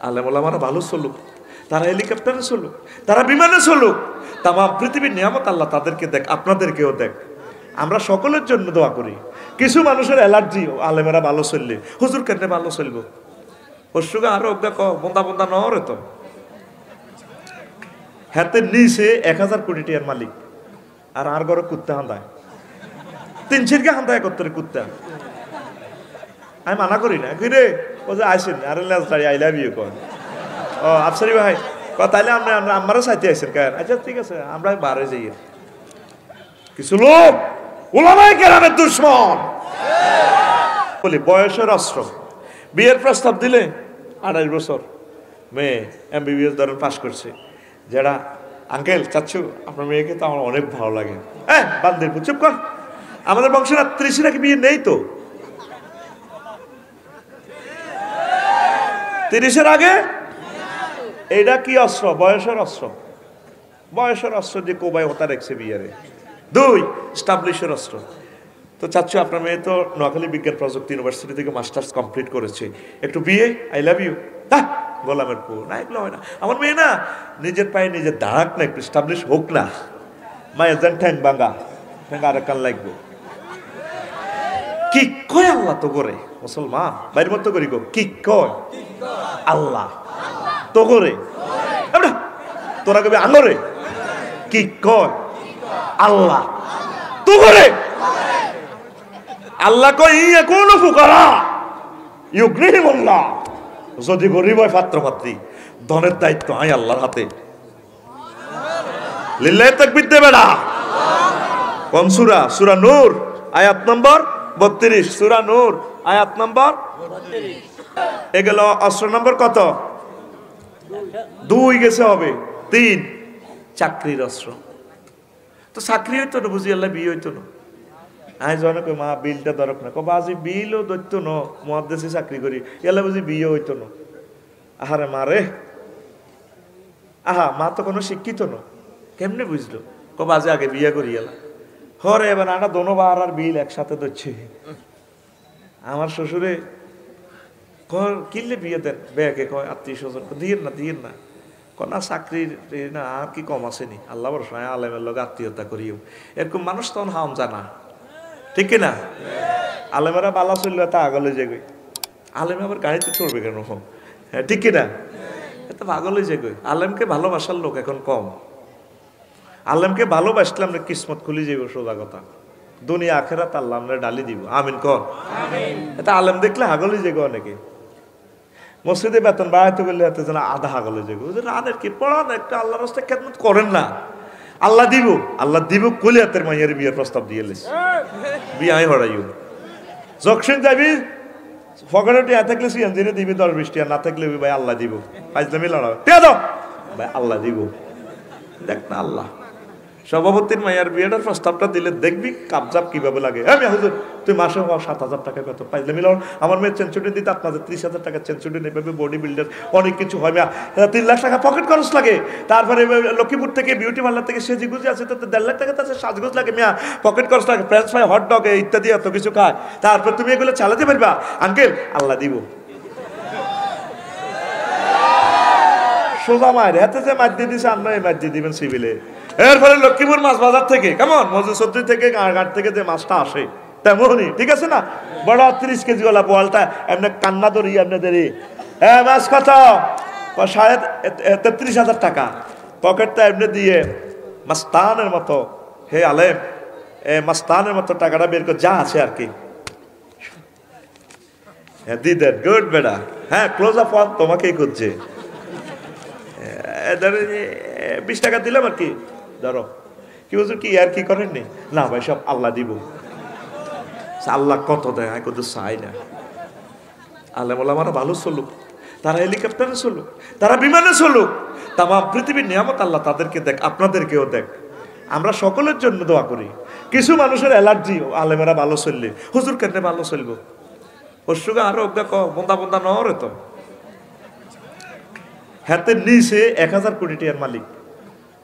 আলেম ওলামারা ভালো চলুক, তারা হেলিকপ্টারে চলুক, তারা বিমানে চলুক, তাম পৃথিবীর নিয়ামত আল্লাহ তাদেরকে দেখ, আপনাদেরকেও দেখ। আমরা সকলের জন্য দোয়া করি। কিছু মানুষের অ্যালার্জি, আলেমেরা ভালো চললে হুজুর কেন ভালো চলবো, ওর সুগা আরো বন্দা বন্দা নহরে তো হাতের নিচে 1000 কোটি টাকার মালিক, আর ঘরে কুত্তা হান্দায় 300 হান্দায় করতে কুত্তা। আমি মানা করি না, কি রে ও যে আইসেন আরে লেজ দাঁড়িয়ে আই লাভ ইউ কর, ও আফসারি ভাই তাইলে আমরা আমারও সাইতে আইসেন কেন? আচ্ছা ঠিক আছে, আমরা বারে যাই। কিছু লোক ওলামায়ে কেরামের দুশমন বলি, বয়সের অস্ত্র। বিয়ের প্রস্তাব দিলে 28 বছর মেয়ে MBBS ধরেন পাশ করছে, যারা আঙ্কেল চাচ্ছু আপনার মেয়েকে তো আমার অনেক ভালো লাগে, হ্যাঁ বান্দির চুপ কর, আমাদের বংশের 30 নাকি বিয়ে নেই তো, 30-এর আগে। এইটা কি অস্ত্র? বয়সের অস্ত্র। বয়সের অস্ত্র দিয়ে কোবাই হতা রেখেছে বিয়ারে। 2 স্টাবলিশের অস্ত্র। তো চাচ্ছু আপনার মেয়ে তো নোয়াখালী বিজ্ঞান প্রযুক্তি ইউনিভার্সিটি থেকে মাস্টার্স কমপ্লিট করেছে, একটু বিয়ে, আই লাভ ইউ, গোলামের পো না, এগুলো হয় না। আমার মেয়ে না নিজের পায়ে নিজে দাঁড়াক না, একটু স্টাবলিশ হোক না, মায়ের যান ঠ্যাং ভাঙ্গা, ঠ্যাং আর কান লাগবো। কি কয় আল্লাহ তো করে মুসলমান বাইরের মতো করি গো, কি কয় আল্লাহ তো করে, তোরা কবি আঙরে, কি কয় আল্লাহ তো করে। আল্লাহ কয় ইয়া কোন ফুকারা ইউগনিহিমুল্লাহ, যদি গরিব হয় পাত্র পাত্রী, ধনের দায়িত্ব আই আল্লাহর হাতে। লিল্লাহি তাকবীর দে বেড়া। কোন সূরা? সূরা নূর আয়াত নম্বর 32, সূরা নূর আয়াত নম্বর 32। এগুলো অস্ত্র নম্বর কত? 2 গেছে হবে 3। চাকরির অস্ত্র। তো চাকরি হইতো না, বুঝি আল্লাহ বিয়ে হইতো না। আই জানো কই মা বিলটা দরক না, কবা আজি বিলও দৈত্য ন, মুহাদ্দিসে চাকরি করি, এলা বুঝি বিয়ে হইতো না। আহারে মারে, আহা মা তো কোনো শিক্ষিত ন, কেমনে বুঝলো? কবা আজি আগে বিয়ে করি এলা হরে, এবার আনা দোনোবার আর বিল একসাথে ধরছে। আমার শ্বশুরে কিনলে বিয়ে দেন, বেয়াকে কয় আত্মীয় স্বজন দিয়েন না, কনা চাকরির না আর কি কম আসেনি, আল্লাহ বরস আলেমের লোক আত্মীয়তা করিও, এরকম মানুষ তখন হাম জানা, ঠিক কিনা? আলেমেরা বালা চললে তা আগলে যেগই, আলেমে আবার গাড়িতে চড়বে কেন? হ্যাঁ ঠিক কিনা? এত পাগলে যেগই। আলেমকে ভালোবাসার লোক এখন কম। আলেমকে ভালোবাসলে আমরা কিসমত খুলি যাইব, সোজা কথা। দুনিয়া আখেরাত আল্লাহ আমরা ডালি দিব, আমিন কর। এটা আলেম দেখলে হাগলে যেগো অনেকে। মসজিদে বেতন বাড়াইতে বললে এত যেন আধা হাগলে যেগো, আনের কি পড়ান একটা আল্লাহর রাস্তায় খেদমত করেন না, আল্লাহ দিব কলি হাতের মাইয়ের বিয়ের প্রস্তাব দিয়ে এলিস, বিয়ে আমি হরাইও যখন যাবি ফকরটি থাকলে সিএনজিনে দিবি 10-20 টাকা, না থাকলে ভাই আল্লাহ দিব, পাইজলামি লড়াও ঠিক আছে ভাই আল্লাহ দিব। দেখ না আল্লাহ সভাপতির মাইয়ার বিয়েটার প্রস্তাবটা দিলে দেখবি কাবজাব কিভাবে লাগে। আমি হুজুর তুই মাসে 7,000 টাকা কত পাইজলামি লড়, আমার মেয়ের চেঞ্চুরি দিতে আপনাদের 30,000 টাকা চেঞ্চুরি নেবে, বডি বিল্ডার অনেক কিছু হয়, 3 লাখ টাকা পকেট খরচ লাগে, তারপরে লক্ষ্মীপুর থেকে বিউটি পার্লার থেকে সেজিগুজি আছে তাতে 1.5 লাখ টাকা তাতে সাজগোজ লাগে, মিয়া পকেট খরচ লাগে, ফ্রেঞ্চ ফ্রাই হট ডগ ইত্যাদি এত কিছু খায়, তারপর তুমি এগুলো চালাতে পারবা? আঙ্কেল আল্লাহ দিব সোজা মায়ের হাতে যে মাছ দিয়ে দিছে, আমরা এই মাছ দিয়ে দিবেন সিভিলে। এরপরে লক্ষ্মীপুর মাছ বাজার থেকে কেমন মজুসদ্দি থেকে ঘাট থেকে যে মাছটা আসে তেমনই, ঠিক আছে না? বড় 30 কেজি ওলা বোয়ালটা এমনি কান্না ধরি আপনাদের মাছ কত? 33,000 টাকা। পকেটটা এমনি দিয়ে মাস্তানের মতো, হে আলেম মাস্তানের মতো টাকাটা বের করে যা আছে আর কি দিদেন, গুড বেড়া, হ্যাঁ ক্লোজ আপ তোমাকেই করছে, 20 টাকা দিলাম আর কি, ধরো কি বলছো কি আর কি করেননি? না ভাই সব আল্লাহ দিব। আল্লাহ কত দেয় আমি কত চাই না। আলেম ওলামারা ভালো চলুক, তারা হেলিকপ্টারে চলুক, তারা বিমানে চলুক, তাম পৃথিবীর নিয়ামত আল্লাহ তাদেরকে দেখ, আপনাদেরকেও দেখ। আমরা সকলের জন্য দোয়া করি। কিছু মানুষের অ্যালার্জি, আলেমেরা ভালো চললে হুজুর কেন ভালো চলবো, ওর সুগা আরো বন্দা বন্দা নহরে তো হাতের নিচে 1000 কোটি টাকার মালিক,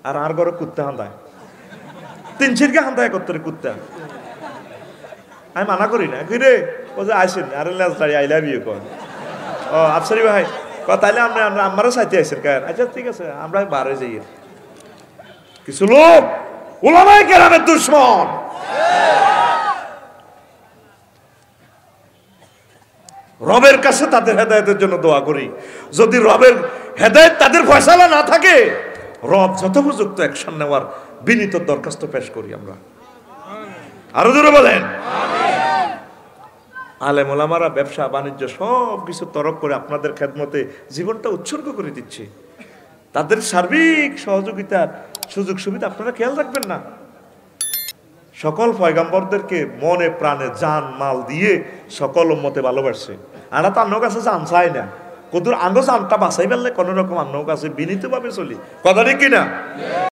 আর ঘরে কুত্তা হান্দায় 300 হান্দায় করতে কুত্তা। আমি মানা করি না, কি রে ও যে আইসেন আরে লেজ দাঁড়িয়ে আই লাভ ইউ কর, ও আফসারি ভাই তাইলে আমরা আমারও সাথে আছেন কেন? আচ্ছা ঠিক আছে, আমরা বারে যাই। কিছু লোক উলামায়ে কেরামের দুশমন, রবের কাছে তাদের হেদায়েতের জন্য দোয়া করি। যদি রবের হেদায়েত তাদের ফয়সালা না থাকে, রব যথোপযুক্ত অ্যাকশন নেওয়ার বিনীত দরখাস্ত পেশ করি আমরা। আরো জোরে বলেন। আলেম ওলামারা ব্যবসা বাণিজ্য সব কিছু তরক করে আপনাদের খেদমতে জীবনটা উৎসর্গ করে দিচ্ছে। তাদের সার্বিক সহযোগিতার সুযোগ সুবিধা আপনারা খেয়াল রাখবেন না? সকল পয়গাম্বরদেরকে মনে প্রাণে জান মাল দিয়ে সকল উম্মতে ভালোবাসছে। আনা তো আন্নর কাছে জান চাই না, কদুর আঙ্গ জানটা বাঁচাই ফেললে কোন রকম আন্নর কাছে বিনীতভাবে চলি। কথা ঠিক কিনা?